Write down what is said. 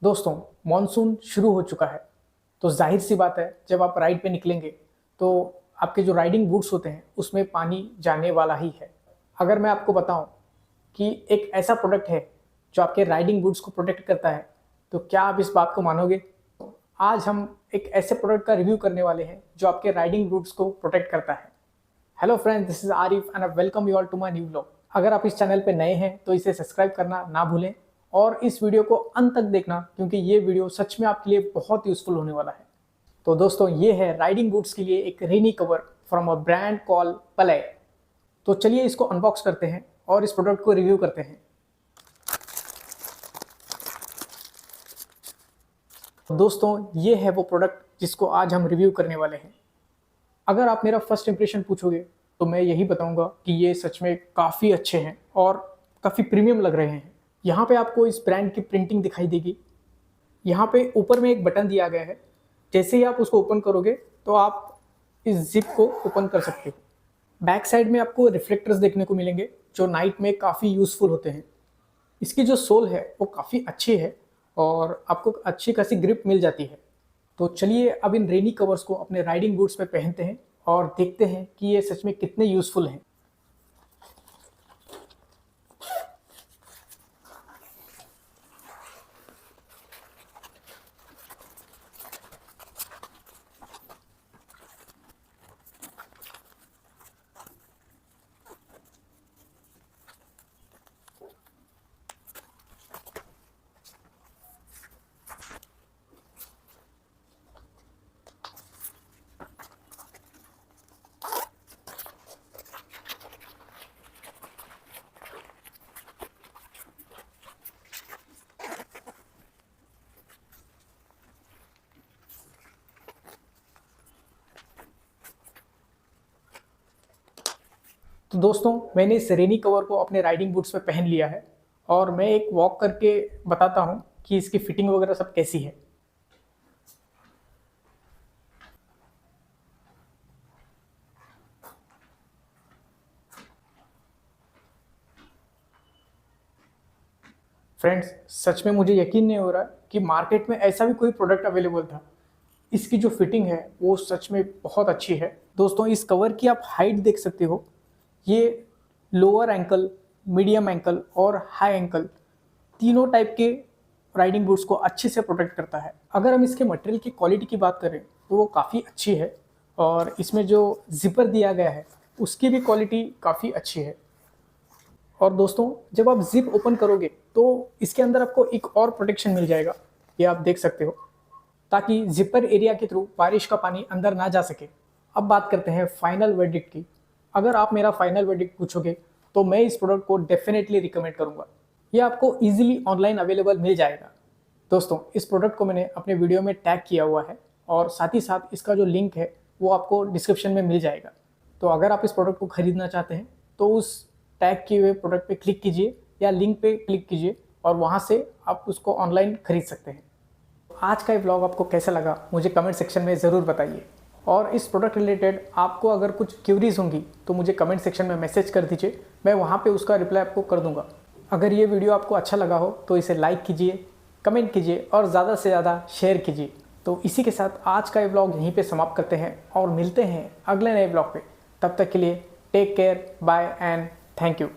दोस्तों, मॉनसून शुरू हो चुका है, तो ज़ाहिर सी बात है जब आप राइड पे निकलेंगे तो आपके जो राइडिंग बूट्स होते हैं उसमें पानी जाने वाला ही है। अगर मैं आपको बताऊं कि एक ऐसा प्रोडक्ट है जो आपके राइडिंग बूट्स को प्रोटेक्ट करता है, तो क्या आप इस बात को मानोगे? आज हम एक ऐसे प्रोडक्ट का रिव्यू करने वाले हैं जो आपके राइडिंग बूट्स को प्रोटेक्ट करता है। Hello friends, this is Arif and I welcome you all to my new vlog. अगर आप इस चैनल पे नए हैं तो इसे सब्सक्राइब करना ना भूलें और इस वीडियो को अंत तक देखना, क्योंकि ये वीडियो सच में आपके लिए बहुत यूजफुल होने वाला है। तो दोस्तों, ये है राइडिंग बूट्स के लिए एक rainy cover from a brand call पले। तो चलिए इसको अनबॉक्स करते हैं और इस प्रोडक्ट को रिव्यू करते हैं। तो दोस्तों, ये है वो प्रोडक्ट जिसको आज हम रिव्यू करने वाले हैं। अगर आप मेरा फर्स्ट इंप्रेशन पूछोगे तो मैं यही बताऊंगा कि ये सच में काफ़ी अच्छे हैं और काफ़ी प्रीमियम लग रहे हैं। यहाँ पे आपको इस ब्रांड की प्रिंटिंग दिखाई देगी। यहाँ पे ऊपर में एक बटन दिया गया है, जैसे ही आप उसको ओपन करोगे तो आप इस जिप को ओपन कर सकते हो। बैक साइड में आपको रिफ्लेक्टर्स देखने को मिलेंगे जो नाइट में काफ़ी यूज़फुल होते हैं। इसकी जो सोल है वो काफ़ी अच्छी है और आपको अच्छी खासी ग्रिप मिल जाती है। तो चलिए अब इन रेनी कवर्स को अपने राइडिंग बूट्स पे पहनते हैं और देखते हैं कि ये सच में कितने यूज़फुल हैं। तो दोस्तों, मैंने इस रेनी कवर को अपने राइडिंग बूट्स पे पहन लिया है और मैं एक वॉक करके बताता हूँ कि इसकी फिटिंग वगैरह सब कैसी है। फ्रेंड्स, सच में मुझे यकीन नहीं हो रहा कि मार्केट में ऐसा भी कोई प्रोडक्ट अवेलेबल था। इसकी जो फिटिंग है वो सच में बहुत अच्छी है। दोस्तों, इस कवर की आप हाइट देख सकते हो। ये लोअर एंकल, मीडियम एंकल और हाई एंकल तीनों टाइप के राइडिंग बूट्स को अच्छे से प्रोटेक्ट करता है। अगर हम इसके मटेरियल की क्वालिटी की बात करें तो वो काफ़ी अच्छी है और इसमें जो जिपर दिया गया है उसकी भी क्वालिटी काफ़ी अच्छी है। और दोस्तों, जब आप जिप ओपन करोगे तो इसके अंदर आपको एक और प्रोटेक्शन मिल जाएगा, ये आप देख सकते हो, ताकि जिपर एरिया के थ्रू बारिश का पानी अंदर ना जा सके। अब बात करते हैं फाइनल वर्डिक्ट की। अगर आप मेरा फाइनल वर्डिक्ट पूछोगे तो मैं इस प्रोडक्ट को डेफिनेटली रिकमेंड करूंगा। ये आपको इजीली ऑनलाइन अवेलेबल मिल जाएगा। दोस्तों, इस प्रोडक्ट को मैंने अपने वीडियो में टैग किया हुआ है और साथ ही साथ इसका जो लिंक है वो आपको डिस्क्रिप्शन में मिल जाएगा। तो अगर आप इस प्रोडक्ट को खरीदना चाहते हैं तो उस टैग किए हुए प्रोडक्ट पे क्लिक कीजिए या लिंक पे क्लिक कीजिए और वहाँ से आप उसको ऑनलाइन खरीद सकते हैं। आज का ये व्लॉग आपको कैसा लगा मुझे कमेंट सेक्शन में ज़रूर बताइए। और इस प्रोडक्ट रिलेटेड आपको अगर कुछ क्यूरीज होंगी तो मुझे कमेंट सेक्शन में मैसेज कर दीजिए, मैं वहाँ पे उसका रिप्लाई आपको कर दूँगा। अगर ये वीडियो आपको अच्छा लगा हो तो इसे लाइक कीजिए, कमेंट कीजिए और ज़्यादा से ज़्यादा शेयर कीजिए। तो इसी के साथ आज का ये व्लॉग यहीं पे समाप्त करते हैं और मिलते हैं अगले नए व्लॉग पे। तब तक के लिए take care, bye and thank you.